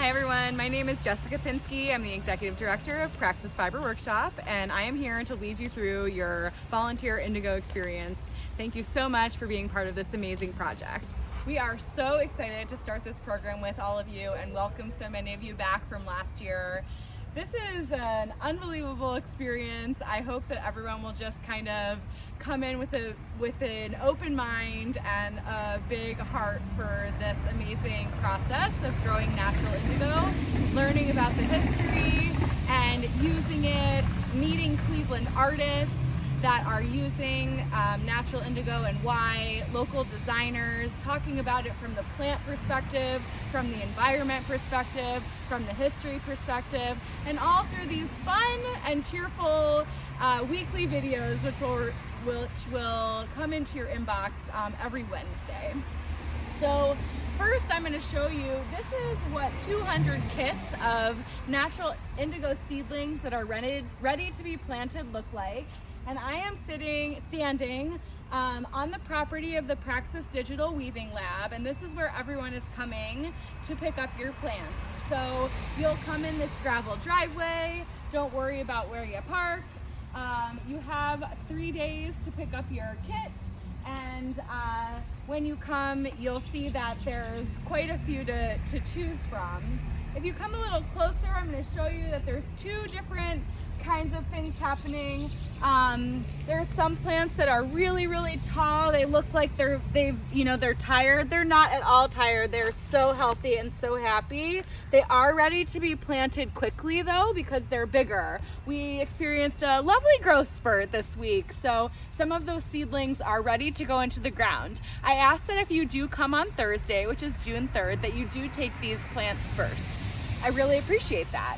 Hi everyone, my name is Jessica Pinsky. I'm the Executive Director of Praxis Fiber Workshop, and I am here to lead you through your volunteer Indigo experience. Thank you so much for being part of this amazing project. We are so excited to start this program with all of you and welcome so many of you back from last year. This is an unbelievable experience. I hope that everyone will just kind of come in with an open mind and a big heart for this amazing process of growing natural indigo, learning about the history and using it, meeting Cleveland artists that are using natural indigo and why, local designers, talking about it from the plant perspective, from the environment perspective, from the history perspective, and all through these fun and cheerful weekly videos which will come into your inbox every Wednesday. So first I'm going to show you, this is what 200 kits of natural indigo seedlings that are ready to be planted look like. And I am standing on the property of the Praxis Digital Weaving Lab, and this is where everyone is coming to pick up your plants. So you'll come in this gravel driveway, don't worry about where you park. You have 3 days to pick up your kit, and when you come, you'll see that there's quite a few to choose from. If you come a little closer, I'm going to show you that there's two different kinds of things happening. There's some plants that are really, really tall. They look like they're tired. They're not at all tired. They're so healthy and so happy. They are ready to be planted quickly though, because they're bigger. We experienced a lovely growth spurt this week, so some of those seedlings are ready to go into the ground. I ask that if you do come on Thursday, which is June 3rd, that you do take these plants first. I really appreciate that.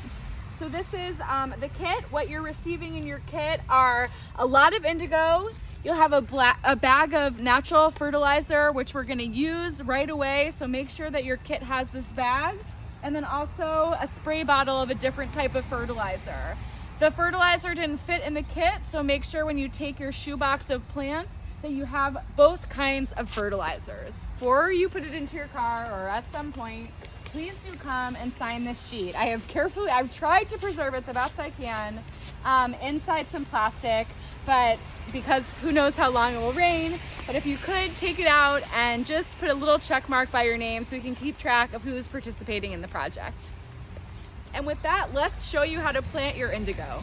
So this is the kit. What you're receiving in your kit are a lot of indigo. You'll have a bag of natural fertilizer, which we're going to use right away. So make sure that your kit has this bag. And then also a spray bottle of a different type of fertilizer. The fertilizer didn't fit in the kit, so make sure when you take your shoebox of plants that you have both kinds of fertilizers. Before you put it into your car or at some point, please do come and sign this sheet. I've tried to preserve it the best I can inside some plastic, but because who knows how long it will rain, but if you could take it out and just put a little check mark by your name so we can keep track of who's participating in the project. And with that, let's show you how to plant your indigo.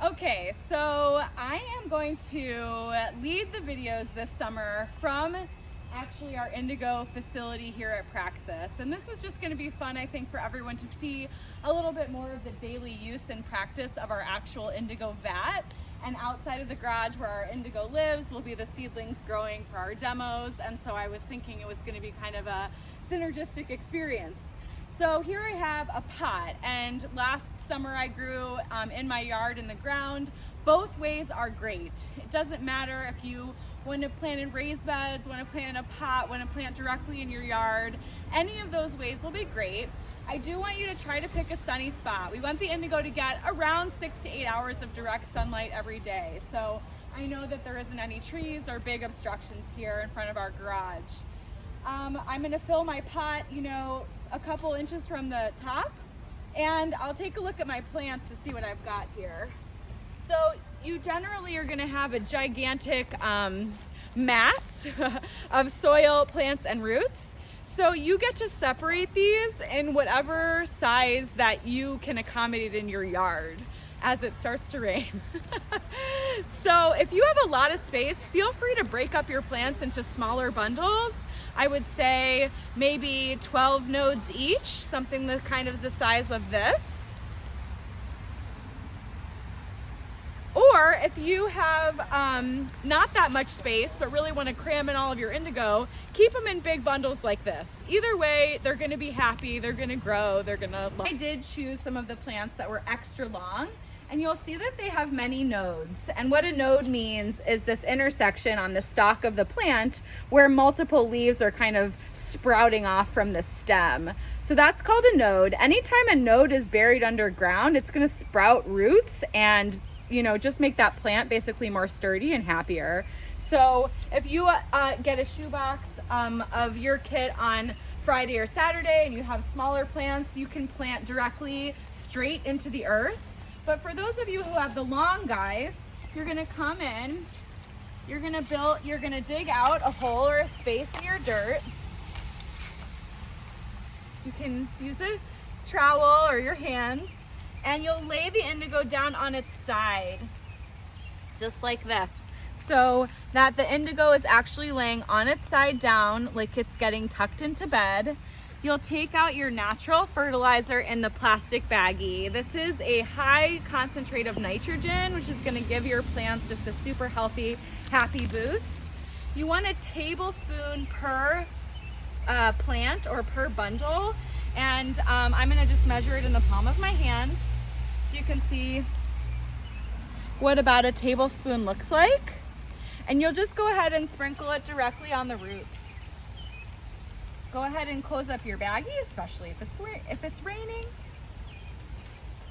Okay, so I am going to lead the videos this summer from actually our indigo facility here at Praxis, and this is just going to be fun, I think, for everyone to see a little bit more of the daily use and practice of our actual indigo vat. And outside of the garage where our indigo lives will be the seedlings growing for our demos, and so I was thinking it was going to be kind of a synergistic experience. So here I have a pot, and last summer I grew in my yard in the ground. Both ways are great. It doesn't matter if you want to plant in raised beds, want to plant in a pot, want to plant directly in your yard. Any of those ways will be great. I do want you to try to pick a sunny spot. We want the indigo to get around 6 to 8 hours of direct sunlight every day. So I know that there isn't any trees or big obstructions here in front of our garage. I'm going to fill my pot, a couple inches from the top, and I'll take a look at my plants to see what I've got here. So you generally are going to have a gigantic mass of soil, plants, and roots. So you get to separate these in whatever size that you can accommodate in your yard as it starts to rain. So if you have a lot of space, feel free to break up your plants into smaller bundles. I would say maybe 12 nodes each, something that's kind of the size of this. Or if you have not that much space but really want to cram in all of your indigo, keep them in big bundles like this. Either way, they're going to be happy, they're going to grow, they're going to... I did choose some of the plants that were extra long, and you'll see that they have many nodes. And what a node means is this intersection on the stalk of the plant where multiple leaves are kind of sprouting off from the stem. So that's called a node. Anytime a node is buried underground, it's going to sprout roots and just make that plant basically more sturdy and happier. So if you get a shoebox of your kit on Friday or Saturday and you have smaller plants, you can plant directly straight into the earth. But for those of you who have the long guys, you're gonna come in, you're gonna dig out a hole or a space in your dirt. You can use a trowel or your hands, and you'll lay the indigo down on its side, just like this, so that the indigo is actually laying on its side down like it's getting tucked into bed. You'll take out your natural fertilizer in the plastic baggie. This is a high concentrate of nitrogen, which is gonna give your plants just a super healthy, happy boost. You want a tablespoon per plant or per bundle, and I'm gonna just measure it in the palm of my hand so you can see what about a tablespoon looks like. And you'll just go ahead and sprinkle it directly on the roots. Go ahead and close up your baggie, especially if it's raining,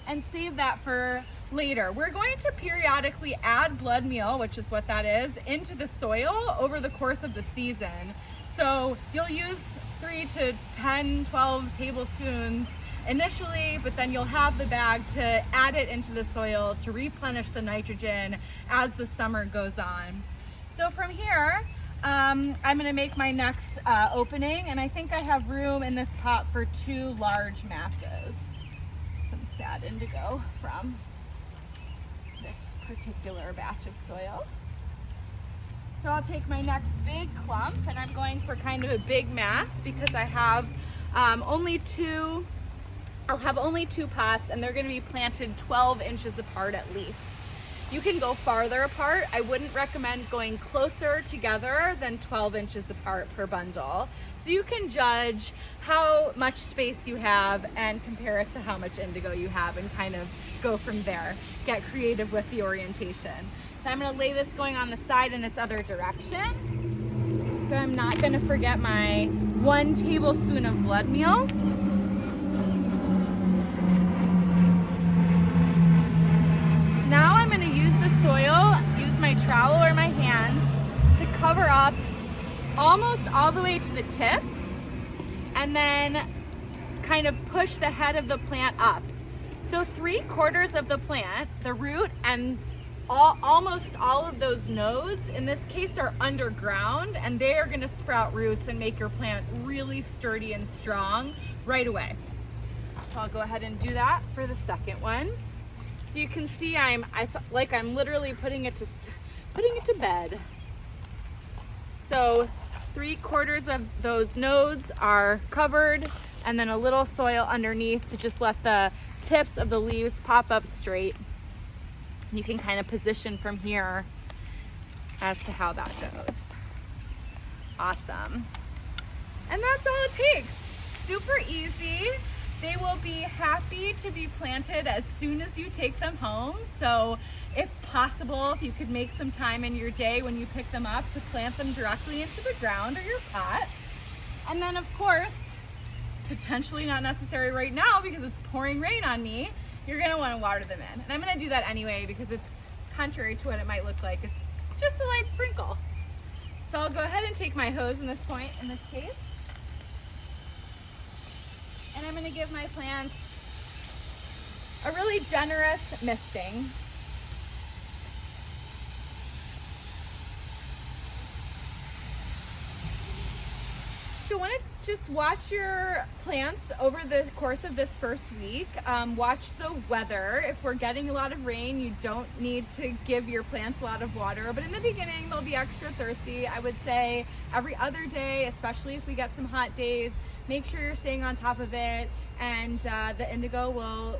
and save that for later. We're going to periodically add blood meal, which is what that is, into the soil over the course of the season. So you'll use 3 to 10, 12 tablespoons initially, but then you'll have the bag to add it into the soil to replenish the nitrogen as the summer goes on. So from here, I'm gonna make my next opening, and I think I have room in this pot for 2 large masses. Some sad indigo from this particular batch of soil. So I'll take my next big clump, and I'm going for kind of a big mass because I have only 2 pots, and they're gonna be planted 12 inches apart at least. You can go farther apart. I wouldn't recommend going closer together than 12 inches apart per bundle. So you can judge how much space you have and compare it to how much indigo you have and kind of go from there. Get creative with the orientation. So I'm gonna lay this going on the side in its other direction. But I'm not gonna forget my 1 tablespoon of blood meal. Now I'm going to use the soil, use my trowel or my hands to cover up almost all the way to the tip, and then kind of push the head of the plant up. So 3/4 of the plant, the root, and almost all of those nodes in this case are underground, and they are going to sprout roots and make your plant really sturdy and strong right away. So I'll go ahead and do that for the second one. So you can see it's like I'm literally putting it to bed. So 3/4 of those nodes are covered, and then a little soil underneath to just let the tips of the leaves pop up straight. You can kind of position from here as to how that goes. Awesome. And that's all it takes. Super easy. They will be happy to be planted as soon as you take them home. So if possible, if you could make some time in your day when you pick them up to plant them directly into the ground or your pot. And then of course, potentially not necessary right now because it's pouring rain on me, you're gonna wanna water them in. And I'm gonna do that anyway because it's contrary to what it might look like. It's just a light sprinkle. So I'll go ahead and take my hose in this case. And I'm gonna give my plants a really generous misting. So I want to just watch your plants over the course of this first week. Watch the weather. If we're getting a lot of rain, you don't need to give your plants a lot of water, but in the beginning they'll be extra thirsty. I would say every other day, especially if we get some hot days, make sure you're staying on top of it, and the indigo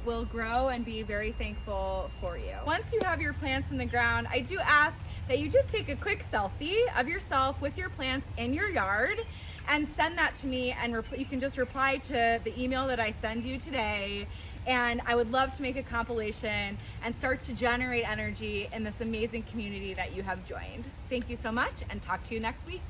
will grow and be very thankful for you. Once you have your plants in the ground, I do ask that you just take a quick selfie of yourself with your plants in your yard and send that to me, and you can just reply to the email that I send you today, and I would love to make a compilation and start to generate energy in this amazing community that you have joined. Thank you so much, and talk to you next week.